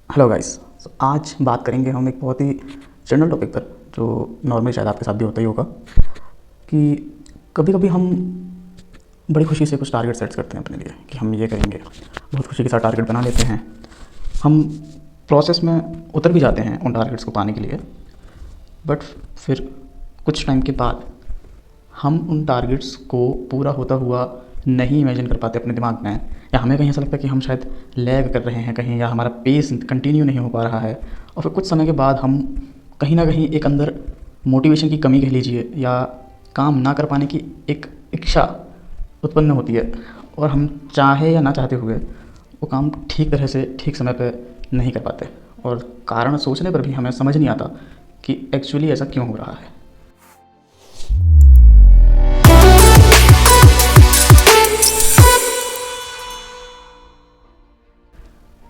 Hello guys. आज बात करेंगे हम एक बहुत ही जनरल टॉपिक पर जो नॉर्मली शायद आपके साथ भी होता ही होगा कि कभी कभी हम बड़ी खुशी से कुछ टारगेट सेट्स करते हैं अपने लिए कि हम ये करेंगे। बहुत खुशी के साथ टारगेट बना लेते हैं। हम प्रोसेस में उतर भी जाते हैं उन टारगेट्स को पाने के लिए, बट फिर कुछ टाइम के बाद हम उन टारगेट्स को पूरा होता हुआ नहीं इमेजिन कर पाते अपने दिमाग में, या हमें कहीं ऐसा लगता है कि हम शायद लैग कर रहे हैं कहीं, या हमारा पेस कंटिन्यू नहीं हो पा रहा है। और फिर कुछ समय के बाद हम कहीं ना कहीं एक अंदर मोटिवेशन की कमी कह लीजिए, या काम ना कर पाने की एक इच्छा उत्पन्न होती है, और हम चाहे या ना चाहते हुए वो काम ठीक तरह से ठीक समय पर नहीं कर पाते। और कारण सोचने पर भी हमें समझ नहीं आता कि एक्चुअली ऐसा क्यों हो रहा है।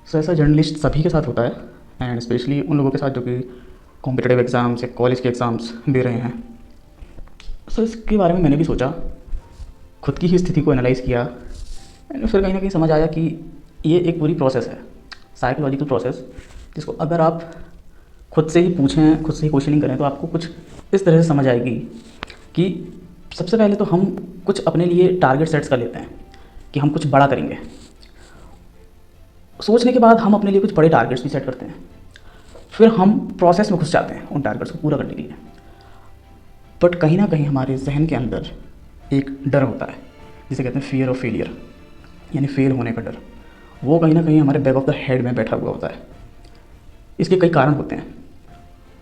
ऐसा जर्नलिस्ट सभी के साथ होता है, एंड स्पेशली उन लोगों के साथ जो कि कॉम्पिटिटिव एग्ज़ाम्स या कॉलेज के एग्ज़ाम्स दे रहे हैं। इसके बारे में मैंने भी सोचा, खुद की ही स्थिति को एनालाइज़ किया, एंड फिर कहीं ना कहीं समझ आया कि ये एक पूरी प्रोसेस है, साइकोलॉजिकल प्रोसेस, जिसको अगर आप खुद से ही पूछें, खुद से ही क्वेश्चनिंग करें, तो आपको कुछ इस तरह से समझ आएगी कि सबसे पहले तो हम कुछ अपने लिए टारगेट सेट्स कर लेते हैं कि हम कुछ बड़ा करेंगे। सोचने के बाद हम अपने लिए कुछ बड़े टारगेट्स भी सेट करते हैं, फिर हम प्रोसेस में घुस जाते हैं उन टारगेट्स को पूरा करने के लिए। बट कहीं ना कहीं हमारे जहन के अंदर एक डर होता है जिसे कहते हैं फियर ऑफ फेलियर, यानी फेल होने का डर। वो कहीं ना कहीं हमारे बैक ऑफ द हेड में बैठा हुआ होता है। इसके कई कारण होते हैं,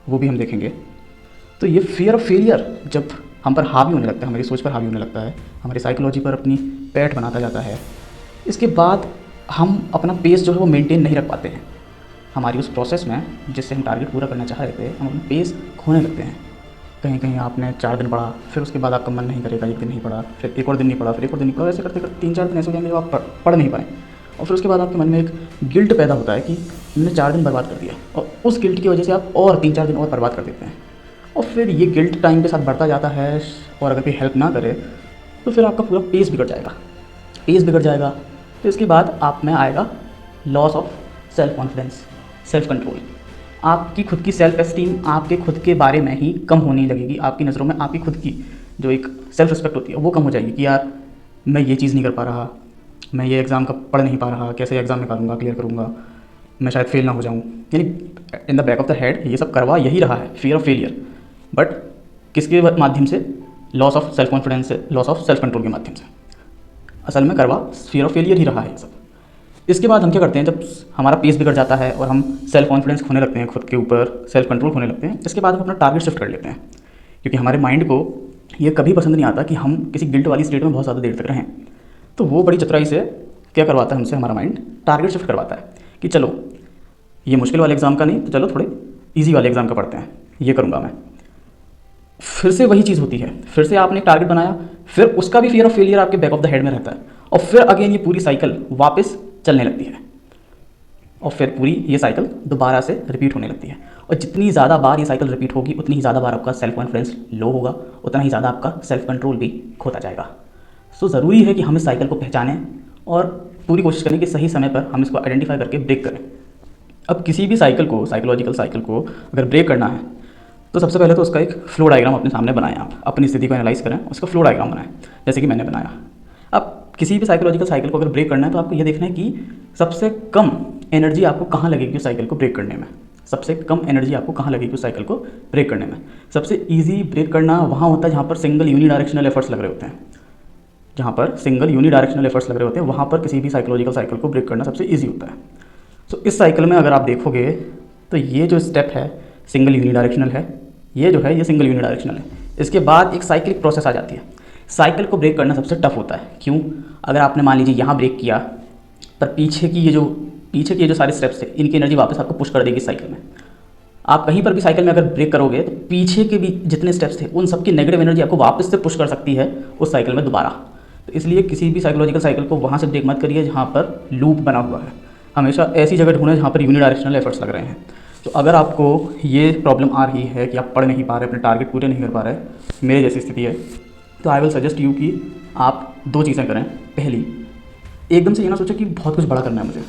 वो भी हम देखेंगे। तो ये फियर ऑफ फेलियर जब हम पर हावी होने लगता है, हमारी सोच पर हावी होने लगता है, हमारी साइकोलॉजी पर अपनी पैठ बनाता जाता है, इसके बाद हम अपना पेस जो है वो मेंटेन नहीं रख पाते हैं। हमारी उस प्रोसेस में जिससे हम टारगेट पूरा करना चाह रहे थे, हम अपना पेस खोने लगते हैं। कहीं कहीं आपने 4 दिन पढ़ा, फिर उसके बाद आपका मन नहीं करेगा, एक दिन नहीं पढ़ा, फिर एक और दिन नहीं पढ़ा, फिर एक और दिन नहीं पढ़ा, ऐसे करते करते 3-4 दिन ऐसे हो जाएंगे जो आप पढ़ नहीं पाए। और फिर उसके बाद आपके मन में एक गिल्ट पैदा होता है कि मैंने 4 दिन बर्बाद कर दिया, और उस गिल्ट की वजह से आप और 3-4 दिन और बर्बाद कर देते हैं। और फिर ये गिल्ट टाइम के साथ बढ़ता जाता है, और अगर कोई हेल्प ना करे तो फिर आपका पूरा पेस बिगड़ जाएगा। पेस बिगड़ जाएगा तो इसके बाद आप में आएगा loss of self confidence, self control. आपकी खुद की सेल्फ एस्टीम आपके खुद के बारे में ही कम होने लगेगी। आपकी नज़रों में आपकी खुद की जो एक सेल्फ रिस्पेक्ट होती है वो कम हो जाएगी कि यार मैं ये चीज़ नहीं कर पा रहा, मैं ये एग्ज़ाम का पढ़ नहीं पा रहा, कैसे एग्ज़ाम निकालूंगा, क्लियर करूँगा, मैं शायद फेल ना हो जाऊँ। यानी in the back of the head ये सब करवा यही रहा है, फियर ऑफ फेलियर। बट किसके माध्यम से? लॉस ऑफ सेल्फ कॉन्फिडेंस से, लॉस ऑफ सेल्फ कंट्रोल के माध्यम से। असल में करवा फियर ऑफ फेलियर ही रहा है ये सब। इसके बाद हम क्या करते हैं, जब हमारा पेस बिगड़ जाता है और हम सेल्फ कॉन्फिडेंस खोने लगते हैं, खुद के ऊपर सेल्फ कंट्रोल खोने लगते हैं, इसके बाद हम अपना टारगेट शिफ्ट कर लेते हैं। क्योंकि हमारे माइंड को ये कभी पसंद नहीं आता कि हम किसी गिल्ट वाली स्टेट में बहुत ज़्यादा देर तक रहें। तो वो बड़ी चतुराई से क्या करवाता है हमसे, हमारा माइंड टारगेट शिफ्ट करवाता है कि चलो ये मुश्किल वाले एग्ज़ाम का नहीं, तो चलो थोड़े ईजी वाले एग्ज़ाम का पढ़ते हैं, ये करूँगा मैं। फिर से वही चीज़ होती है, फिर से आपने एक टारगेट बनाया, फिर उसका भी फियर ऑफ फेलियर आपके बैक ऑफ द हेड में रहता है, और फिर अगेन ये पूरी साइकिल वापस चलने लगती है, और फिर पूरी ये साइकिल दोबारा से रिपीट होने लगती है। और जितनी ज़्यादा बार ये साइकिल रिपीट होगी, उतनी ही ज़्यादा बार आपका सेल्फ कॉन्फिडेंस लो होगा, उतना ही ज़्यादा आपका सेल्फ कंट्रोल भी खोता जाएगा। सो ज़रूरी है कि हम इस साइकिल को पहचानें और पूरी कोशिश करें कि सही समय पर हम इसको आइडेंटिफाई करके ब्रेक करें। अब किसी भी साइकिल को, साइकोलॉजिकल साइकिल को अगर ब्रेक करना है, तो सबसे पहले तो उसका एक फ्लो डायग्राम अपने सामने बनाएं। आप अपनी स्थिति को एनालाइज करें, उसका फ्लो डायग्राम बनाएं, जैसे कि मैंने बनाया। अब किसी भी साइकोलॉजिकल साइकिल को अगर ब्रेक करना है, तो आपको ये देखना है कि सबसे कम एनर्जी आपको कहाँ लगेगी उस साइकिल को ब्रेक करने में। सबसे कम एनर्जी आपको कहाँ लगेगी उस साइकिल को ब्रेक करने में। सबसे ईजी ब्रेक करना वहाँ होता है जहाँ पर सिंगल यूनिडायरेक्शनल एफर्ट्स लग रहे होते हैं। जहाँ पर सिंगल यूनिडायरेक्शनल एफर्ट्स लग रहे होते हैं, वहाँ पर किसी भी साइकोलॉजिकल साइकिल को ब्रेक करना सबसे ईजी होता है। सो इस साइकिल में अगर आप देखोगे तो ये जो स्टेप है सिंगल यूनिडायरेक्शनल है, ये जो है ये सिंगल यूनिडायरेक्शनल है। इसके बाद एक साइक्लिक प्रोसेस आ जाती है। साइकिल को ब्रेक करना सबसे टफ होता है। क्यों? अगर आपने मान लीजिए यहाँ ब्रेक किया, पर पीछे के ये जो सारे स्टेप्स थे, इनकी एनर्जी वापस आपको पुश कर देगी साइकिल में। आप कहीं पर भी साइकिल में अगर ब्रेक करोगे, तो पीछे के भी जितने स्टेप्स थे उन सबकी नेगेटिव एनर्जी आपको वापस से पुश कर सकती है उस साइकिल में दोबारा। तो इसलिए किसी भी साइकोलॉजिकल साइकिल को वहाँ से ब्रेक मत करिए जहाँ पर लूप बना हुआ है। हमेशा ऐसी जगह ढूंढें जहाँ पर यूनिडायरेक्शनल एफर्ट्स लग रहे हैं। तो अगर आपको ये प्रॉब्लम आ रही है कि आप पढ़ नहीं पा रहे, अपने टारगेट पूरे नहीं कर पा रहे, मेरे जैसी स्थिति है, तो आई विल सजेस्ट यू कि आप 2 चीज़ें करें। पहली, एकदम से ये ना सोचें कि बहुत कुछ बड़ा करना है मुझे।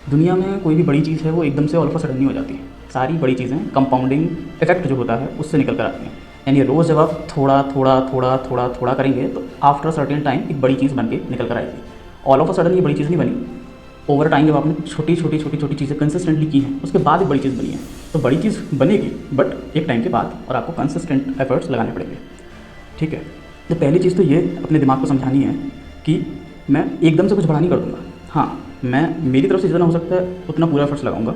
दुनिया में कोई भी बड़ी चीज़ है वो एकदम से ऑल ऑफ अ सडन नहीं हो जाती। सारी बड़ी चीज़ें कंपाउंडिंग इफेक्ट जो होता है उससे निकल कर आती हैं। यानी रोज़ जब आप थोड़ा थोड़ा थोड़ा थोड़ा थोड़ा करेंगे तो आफ्टर सर्टेन टाइम एक बड़ी चीज़ बन के निकल कर आएगी। ऑल ऑफ अ सडन ये बड़ी चीज़ नहीं बनी। ओवर टाइम जब आपने छोटी छोटी छोटी छोटी चीज़ें कंसिस्टेंटली की हैं उसके बाद एक बड़ी चीज़ बनी है, तो बड़ी चीज़ बनेगी बट एक टाइम के बाद, और आपको कंसिस्टेंट एफर्ट्स लगाने पड़ेंगे। ठीक है, तो पहली चीज़ तो ये अपने दिमाग को समझानी है कि मैं एकदम से कुछ बड़ा नहीं कर दूँगा। हाँ, मैं मेरी तरफ से जितना हो सकता है उतना पूरा एफर्ट्स लगाऊंगा,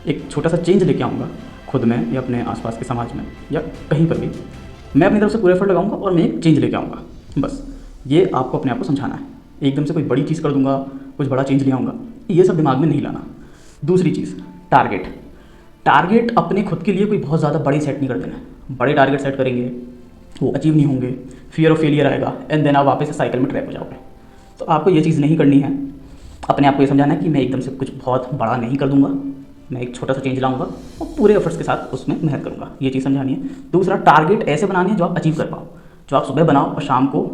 एक छोटा सा चेंज लेके आऊँगा खुद में या अपने आसपास के समाज में या कहीं पर भी। मैं अपनी तरफ से पूरा एफर्ट लगाऊंगा और मैं एक चेंज लेके आऊँगा। बस ये आपको अपने आप को समझाना है। एकदम से कोई बड़ी चीज़ कर दूंगा, कुछ बड़ा चेंज ले आऊँगा, ये सब दिमाग में नहीं लाना। दूसरी चीज़, टारगेट। टारगेट अपने खुद के लिए कोई बहुत ज़्यादा बड़ी सेट नहीं कर देना। बड़े टारगेट सेट करेंगे वो अचीव नहीं होंगे, फियर ऑफ फेलियर आएगा एंड देन आप वापस से साइकिल में ट्रैप हो जाओगे। तो आपको ये चीज़ नहीं करनी है। अपने आप को ये समझाना है कि मैं एकदम से कुछ बहुत बड़ा नहीं कर दूंगा, मैं एक छोटा सा चेंज लाऊंगा और पूरे एफर्ट्स के साथ उसमें मेहनत करूंगा। ये चीज़ समझानी है। दूसरा, टारगेट ऐसे बनाने हैं जो आप अचीव कर पाओ, जो आप सुबह बनाओ और शाम को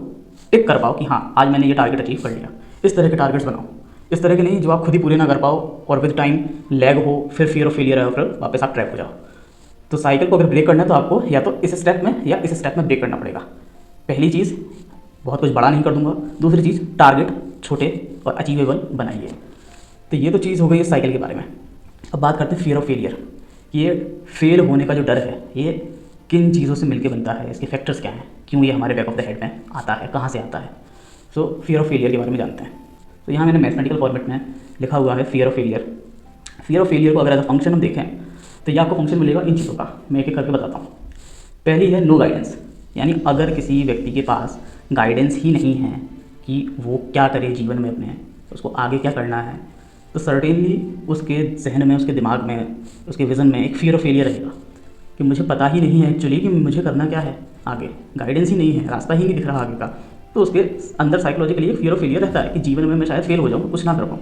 टिक कर पाओ कि हाँ आज मैंने ये टारगेट अचीव कर लिया। इस तरह के टारगेट्स बनाओ, इस तरह के नहीं जो आप खुद ही पूरे ना कर पाओ और विद टाइम लैग हो, फिर फियर ऑफ फेलियर है और फिर वापस आप ट्रैप हो जाओ। तो साइकिल को अगर ब्रेक करना है तो आपको या तो इस स्टेप में या इस स्टेप में ब्रेक करना पड़ेगा। पहली चीज़, बहुत कुछ बड़ा नहीं कर दूंगा। दूसरी चीज़, टारगेट छोटे और अचीवेबल बनाइए। तो ये तो चीज़ हो गई है साइकिल के बारे में। अब बात करते हैं फियर ऑफ फेलियर। ये फेल होने का जो डर है ये किन चीज़ों से मिलके बनता है, इसके फैक्टर्स क्या हैं, क्यों ये हमारे बैक ऑफ द हेड में आता है, कहाँ से आता है। सो फियर ऑफ फेलियर के बारे में जानते हैं। तो यहाँ मैंने मैथमेटिकल फॉर्मेट में लिखा हुआ है fear of failure. Fear of failure को अगर एज अ फंक्शन हम देखें तो ये आपको फंक्शन मिलेगा इन चीज़ों का। मैं एक एक करके बताता हूँ। पहली है नो गाइडेंस, यानी अगर किसी व्यक्ति के पास गाइडेंस ही नहीं है कि वो क्या करे जीवन में अपने, उसको आगे क्या करना है, तो सर्टेनली उसके जहन में, उसके दिमाग में, उसके विज़न में एक फियर ऑफ फेलियर रहेगा कि मुझे पता ही नहीं है एक्चुअली कि मुझे करना क्या है आगे, गाइडेंस ही नहीं है, रास्ता ही नहीं दिख रहा आगे का। तो उसके अंदर साइकोलॉजिकली एक फियर ऑफ फेलियर रहता है कि जीवन में मैं शायद फेल हो जाऊँ, कुछ ना कर पाऊँ।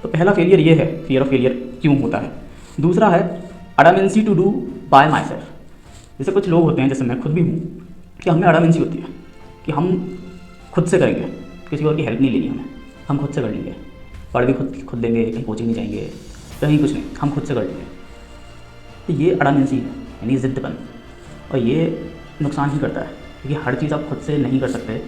तो पहला फेलियर ये है, फियर ऑफ फेलियर क्यों होता है। दूसरा है अडामेंसी to do by myself. जैसे कुछ लोग होते हैं, जैसे मैं खुद भी हूँ, कि हमें अडामेंसी होती है कि हम खुद से करेंगे, किसी और की हेल्प नहीं लेनी हमें, हम खुद से कर लेंगे, पढ़ भी खुद लेंगे, कहीं कोचिंग नहीं जाएंगे, कहीं कुछ नहीं, हम खुद से कर लेंगे। तो ये अडामेंसी है, यानी ज़िद्दपन, और ये नुकसान ही करता है क्योंकि हर चीज़ आप खुद से नहीं कर सकते।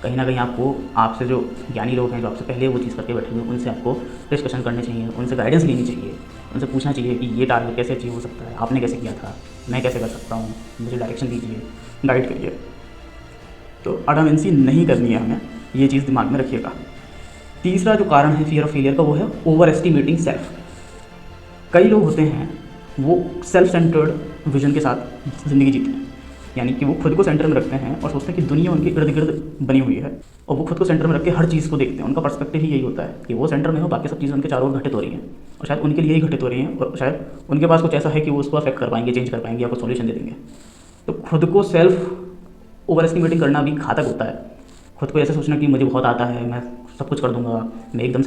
कहीं ना कहीं आपको, आपसे जो ज्ञानी लोग हैं जो आपसे पहले वो चीज़ करके बैठे हुए, उनसे आपको डिस्कशन करने चाहिए, उनसे गाइडेंस लेनी चाहिए, उनसे पूछना चाहिए कि ये टारगेट कैसे अचीव हो सकता है, आपने कैसे किया था, मैं कैसे कर सकता हूँ, मुझे डायरेक्शन दीजिए, गाइड करिए। तो अडामेंसी नहीं करनी है हमें, ये चीज़ दिमाग में रखिएगा। तीसरा जो कारण है फियर ऑफ फेलियर का वो है ओवर एस्टिमेटिंग सेल्फ। कई लोग होते हैं वो सेल्फ सेंटर्ड विजन के साथ ज़िंदगी जीते हैं, यानी कि वो खुद को सेंटर में रखते हैं और सोचते हैं कि दुनिया उनके इर्द गिर्द बनी हुई है और वो खुद को सेंटर में रख के हर चीज़ को देखते हैं। उनका पर्सपेक्टिव ही यही होता है कि वो सेंटर में हो, बाकी सब चीज़ें उनके चारों ओर घटित हो रही हैं और शायद उनके लिए ही घटित हो रही हैं और शायद उनके पास कुछ ऐसा है कि वो उसको अफेक्ट कर पाएंगे, चेंज कर पाएंगे या कुछ सॉल्यूशन दे देंगे। तो खुद को सेल्फ ओवर एस्टिमेटिंग करना भी घातक होता है। खुद को ऐसे सोचना कि मुझे बहुत आता है, मैं सब कुछ कर दूंगा, मैं एकदम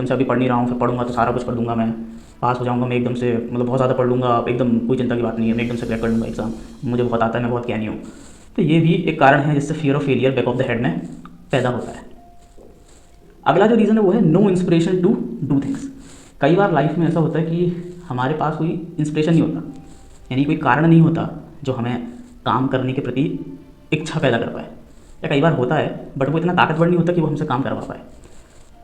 से अभी पढ़ नहीं रहा हूँ, फिर पढ़ूंगा तो सारा कुछ कर दूंगा, मैं पास हो जाऊंगा, मैं एकदम से मतलब बहुत ज़्यादा पढ़ लूँगा, एकदम कोई चिंता की बात नहीं है, मैं एकदम से क्रैक कर लूँगा एग्जाम, मुझे बहुत आता है, मैं बहुत ज्ञानी हूँ। तो ये भी एक कारण है जिससे fear of failure back of the head में पैदा होता है। अगला जो रीज़न है वो है no inspiration to do things. कई बार लाइफ में ऐसा होता है कि हमारे पास कोई इंस्पिरेशन नहीं होता, यानी कोई कारण नहीं होता जो हमें काम करने के प्रति इच्छा पैदा कर पाए, या कई बार होता है बट वो इतना ताकतवर नहीं होता कि वो हमसे काम करवा पाए।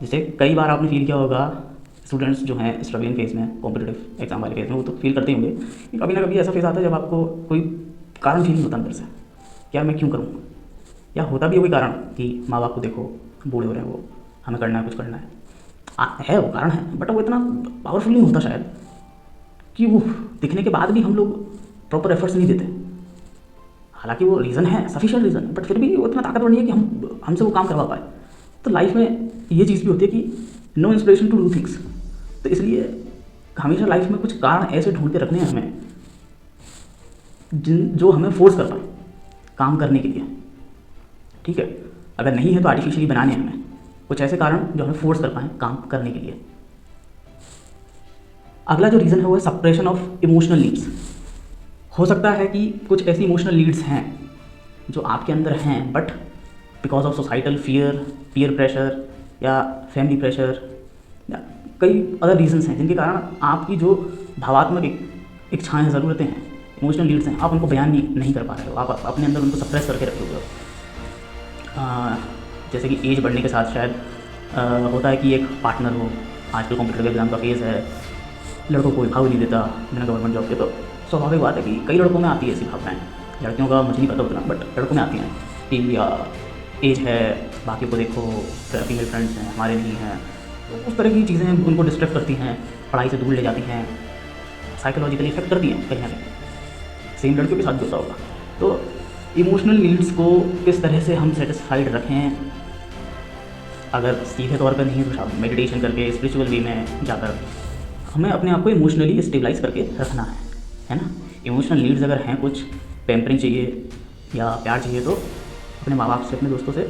जैसे कई बार आपने फील किया होगा, स्टूडेंट्स जो हैं स्ट्रगलिंग फेज़ में, कॉम्पिटिटिव एग्जाम वाले फेज़ में, वो तो फील करते ही होंगे कि कभी ना कभी ऐसा फेज़ आता है जब आपको कोई कारण फील नहीं होता अंदर से, यार मैं क्यों करूँ, या होता भी है कोई कारण कि माँ बाप को देखो बूढ़े हो रहे हैं, वो हमें करना है, कुछ करना है वो कारण है, बट वो इतना पावरफुल नहीं होता शायद कि वो दिखने के बाद भी हम लोग प्रॉपर एफर्ट्स नहीं देते। हालांकि वो रीज़न है, सफिशिएंट रीज़न, बट फिर भी वो इतना ताकतवर नहीं है कि हमसे वो काम करवा पाए। तो लाइफ में ये चीज़ भी होती है कि no inspiration to do things. तो इसलिए हमेशा लाइफ में कुछ कारण ऐसे ढूंढ के रखने हैं हमें जो हमें फोर्स कर पाए काम करने के लिए। ठीक है, अगर नहीं है तो आर्टिफिशियली बनाने हैं हमें कुछ ऐसे कारण जो हमें फोर्स कर पाएँ काम करने के लिए। अगला जो रीज़न है वो है सप्रेशन ऑफ इमोशनल नीड्स। हो सकता है कि कुछ ऐसी इमोशनल नीड्स हैं जो आपके अंदर हैं, but because of societal fear, peer pressure या फैमिली प्रेशर या कई अदर रीजंस हैं जिनके कारण आपकी जो भावात्मक इच्छाएं हैं, ज़रूरतें हैं, इमोशनल नीड्स हैं, आप उनको बयान नहीं कर पा रहे हो, आप अपने अंदर उनको सप्रेस करके रखे हुए हो। जैसे कि एज बढ़ने के साथ शायद होता है कि एक पार्टनर हो, आजकल कॉम्पिटिटिव एग्जाम का फेज़ है, लड़कों को भाव नहीं देता बिना गवर्नमेंट जॉब के, तो स्वाभाविक बात है कि कई लड़कों में आती है ऐसी भावनाएँ। लड़कियों का मुझे नहीं पता उतना, बट लड़कों में आती हैं कि एज है, बाकी को देखो, फीमेल फ्रेंड्स हैं, हमारे नहीं हैं, तो उस तरह की चीज़ें उनको डिस्ट्रैक्ट करती हैं, पढ़ाई से दूर ले जाती हैं, साइकोलॉजिकली इफेक्ट करती हैं कहीं ना कहीं। सेम लड़कियों के साथ भी होता होगा। तो इमोशनल नीड्स को किस तरह से हम सेटिस्फाइड रखें, अगर सीधे तौर पर नहीं तो मेडिटेशन करके, स्पिरिचुअल वे में जाकर हमें अपने आप को इमोशनली स्टेबलाइज करके रखना है ना। इमोशनल नीड्स अगर हैं, कुछ पैम्परिंग चाहिए या प्यार चाहिए, तो अपने माँ बाप से, अपने दोस्तों से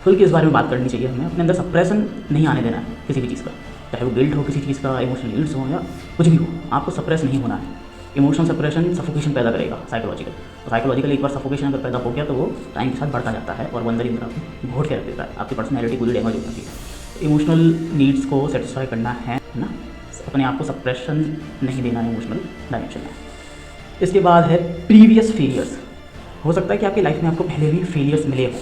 खुल के इस बारे में बात करनी चाहिए। हमें अपने अंदर सप्रेशन नहीं आने देना है किसी भी चीज़ का, चाहे वो गिल्ट हो किसी चीज़ का, इमोशनल नीड्स हो या कुछ भी हो, आपको सप्रेस नहीं होना है। इमोशनल सप्रेशन सफोकेशन पैदा करेगा साइकोलॉजिकल, तो साइकोलॉजिकल एक बार सफोकेशन अगर पैदा हो गया तो वो टाइम के साथ बढ़ता जाता है और वो अंदर ही अंदर आपको घोट के रख देता है, आपकी पर्सनैलिटी पूरी डैमेज हो जाती है। इमोशनल नीड्स को सेटिस्फाई करना है ना, अपने आप को सप्रेशन नहीं देना है इमोशनल डायमेंशन में। इसके बाद है प्रीवियस फेलियर्स। हो सकता है कि आपकी लाइफ में आपको पहले भी फेलियर्स मिले हो,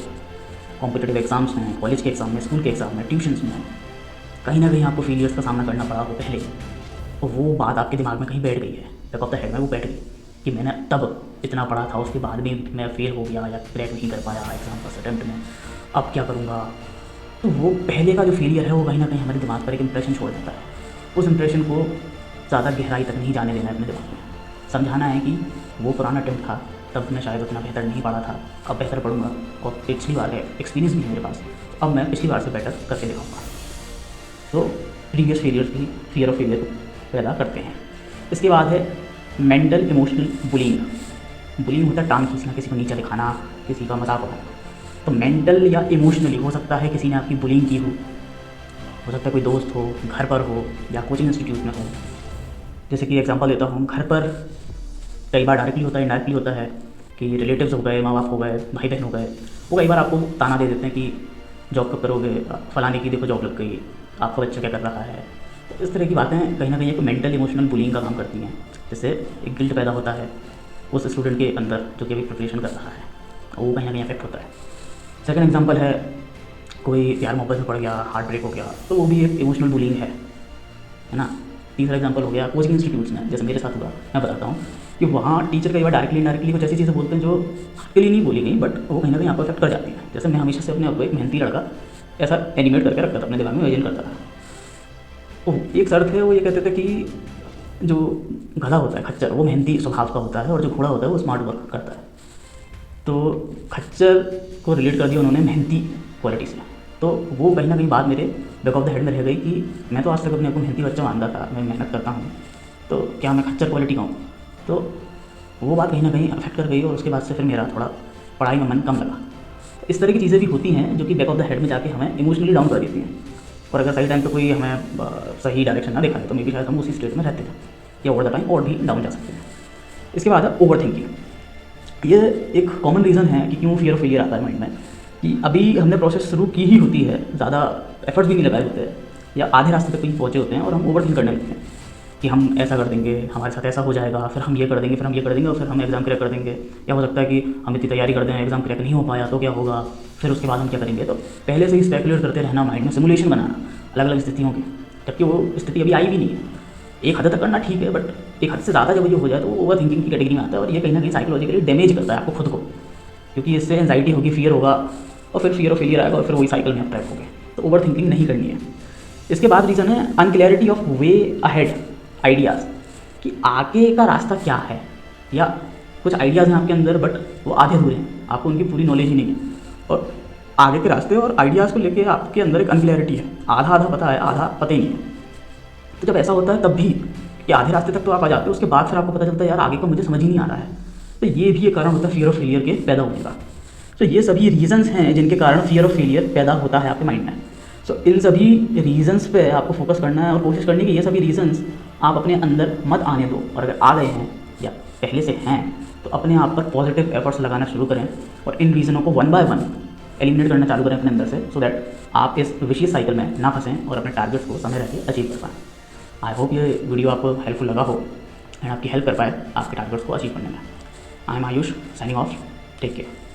कॉम्पिटिटिव एग्जाम्स में, कॉलेज के एग्जाम में, स्कूल के एग्जाम में, ट्यूशन्स में, कहीं ना कहीं आपको फेलियर्स का सामना करना पड़ा हो पहले, और वो बात आपके दिमाग में कहीं बैठ गई है, बैक ऑफ द हेड में वो बैठ गई कि मैंने तब इतना पढ़ा था, उसके बाद भी मैं फेल हो गया या क्रैक नहीं कर पाया एग्जाम फर्स्ट अटैम्प्ट में, अब क्या करूँगा। तो वो पहले का जो फेलियर है वो कहीं ना कहीं हमारे दिमाग पर एक इंप्रेशन छोड़ देता है। उस इंप्रेशन को ज़्यादा गहराई तक नहीं जाने देना है अपने दिमाग में, समझाना है कि वो पुराना अटैम्प्ट था, तब मैं शायद उतना बेहतर नहीं पढ़ा था, अब बेहतर पढ़ूंगा, और पिछली बार है एक्सपीरियंस भी है मेरे पास, अब मैं पिछली बार से बेटर करके दिखाऊंगा। तो प्रीवियस फेलियर्स भी फियर ऑफ फेलियर पैदा करते हैं। इसके बाद है मेंटल इमोशनल बुलिंग। बुलिंग होता है टांग खींचना, किसी को नीचा दिखाना, किसी का मजाक उड़ाना। तो मेंटल या इमोशनली हो सकता है किसी ने आपकी बुलिंग की हो सकता है कोई दोस्त हो, घर पर हो या कोचिंग इंस्टीट्यूट में हो। जैसे कि एग्जांपल देता हूँ, घर पर कई बार डायरेक्टली होता है, इनडायरेक्टली होता है कि रिलेटिव्स हो गए, माँ बाप हो गए, भाई बहन हो गए, वो कई बार आपको ताना दे देते हैं कि जॉब कब करोगे, फलाने की देखो जॉब लग गई, आपका बच्चा क्या कर रहा है। तो इस तरह की बातें कहीं ना कहीं एक मेंटल इमोशनल बुलिंग का काम करती हैं, जिससे एक गिल्ट पैदा होता है उस स्टूडेंट के अंदर जो कि अभी प्रिपरेशन कर रहा है, वो कहीं ना कहीं अफेक्ट होता है। सेकंड एग्जांपल है कोई प्यार मोहब्बत में पड़ गया, हार्ट ब्रेक हो गया, तो वो भी एक इमोशनल बुलिंग है ना। तीसरा एग्जांपल हो गया कोचिंग इंस्टीट्यूट्स में, जैसे मेरे साथ हुआ, मैं बताता हूँ कि वहाँ टीचर कई बार डायरेक्टली इनडायरेक्टली कुछ ऐसी चीज़ें बोलते हैं जो आपके लिए नहीं बोली गई, बट वो कहीं ना कहीं आपको अफेक्ट कर जाती है। जैसे मैं हमेशा से अपने आप को एक मेहनती लड़का ऐसा एनिमेट करके रखता था, अपने दिमाग में इमेजिन करता था। वो एक सर थे, वो ये कहते थे कि जो गधा होता है खच्चर, वो मेहनती स्वभाव का होता है, और जो घोड़ा होता है वो स्मार्ट वर्क करता है। तो खच्चर को रिलेट कर दिया उन्होंने मेहनती क्वालिटी से, तो वो कहीं ना कहीं बात मेरे बैक ऑफ द हेड में रह गई कि मैं तो आज तक अपने आप को मेहनती बच्चा मानता था, मैं मेहनत करता हूँ, तो क्या मैं खच्चर क्वालिटी का हूँ। तो वो बात कहीं ना कहीं अफेक्ट कर गई, और उसके बाद से फिर मेरा थोड़ा पढ़ाई में मन कम लगा। इस तरह की चीज़ें भी होती हैं जो कि बैक ऑफ द हेड में जाके हमें इमोशनली डाउन कर देती हैं, और अगर सही टाइम पे कोई हमें सही डायरेक्शन ना दिखाए तो मे बी शायद हम उसी स्टेट में रहते हैं या ओवर द टाइम और भी डाउन जा सकते हैं। इसके बाद है ओवर थिंकिंग। ये एक कॉमन रीज़न है कि क्यों फियर ऑफ फेलियर आता है माइंड में, कि अभी हमने प्रोसेस शुरू की ही होती है, ज़्यादा एफर्ट्स भी नहीं लगाए होते हैं, या आधे रास्ते तक कहीं पहुँचे होते हैं, और हम ओवर थिंक करने लगते हैं कि हम ऐसा कर देंगे, हमारे साथ ऐसा हो जाएगा, फिर हम ये कर देंगे, फिर हम ये कर देंगे, और फिर हम एग्ज़ाम क्रैक कर देंगे। या हो सकता है कि हम इतनी तैयारी कर दें, एग्ज़ाम क्रैक नहीं हो पाया तो क्या होगा, फिर उसके बाद हम क्या करेंगे। तो पहले से ही स्पेकुलेट करते रहना, माइंड में सिमुलेशन बनाना अलग अलग स्थितियों की, जबकि वो स्थिति अभी आई भी नहीं है। एक हद तक करना ठीक है, बट एक हद से ज़्यादा जब ये हो जाए तो वो ओवर थिंकिंग की कैटेगरी में आता है, और ये कहीं ना कहीं साइकोलॉजिकली डैमेज करता है आपको खुद को, क्योंकि इससे एंजाइटी होगी, फियर होगा, और फिर फियर ऑफ फेलियर आएगा, और फिर वही साइकिल में आप ट्रैप हो गए। तो ओवर थिंकिंग नहीं करनी है। इसके बाद रीज़न है unclarity of way ahead ideas, कि आगे का रास्ता क्या है, या कुछ आइडियाज़ हैं आपके अंदर बट वो आधे अधूरे हैं, आपको उनकी पूरी नॉलेज ही नहीं है, और आगे के रास्ते और आइडियाज़ को लेके आपके अंदर एक अनक्लैरिटी है, आधा आधा पता है, आधा पता ही नहीं है। तो जब ऐसा होता है तब भी कि आधे रास्ते तक तो आप आ जाते हो, उसके बाद फिर आपको पता चलता है यार आगे का मुझे समझ ही नहीं आ रहा है। तो ये भी एक कारण होता है फियर ऑफ फेलियर के पैदा होने का। तो ये सभी रीजंस हैं जिनके कारण फियर ऑफ फेलियर पैदा होता है आपके माइंड में। सो इन सभी रीजंस पे आपको फोकस करना है और कोशिश करनी है कि ये सभी रीजंस आप अपने अंदर मत आने दो, और अगर आ गए हैं या पहले से हैं तो अपने आप पर पॉजिटिव एफर्ट्स लगाना शुरू करें, और इन रीज़नों को वन बाय वन एलिमिनेट करना चालू करें अपने अंदर से, सो दैट आप इस विशियस साइकिल में ना फंसें और अपने टारगेट्स को समय रहते अचीव कर पाएँ। आई होप ये वीडियो आपको हेल्पफुल लगा हो एंड आपकी हेल्प कर पाए आपके टारगेट्स को अचीव करने में। I am Ayush signing off, take care.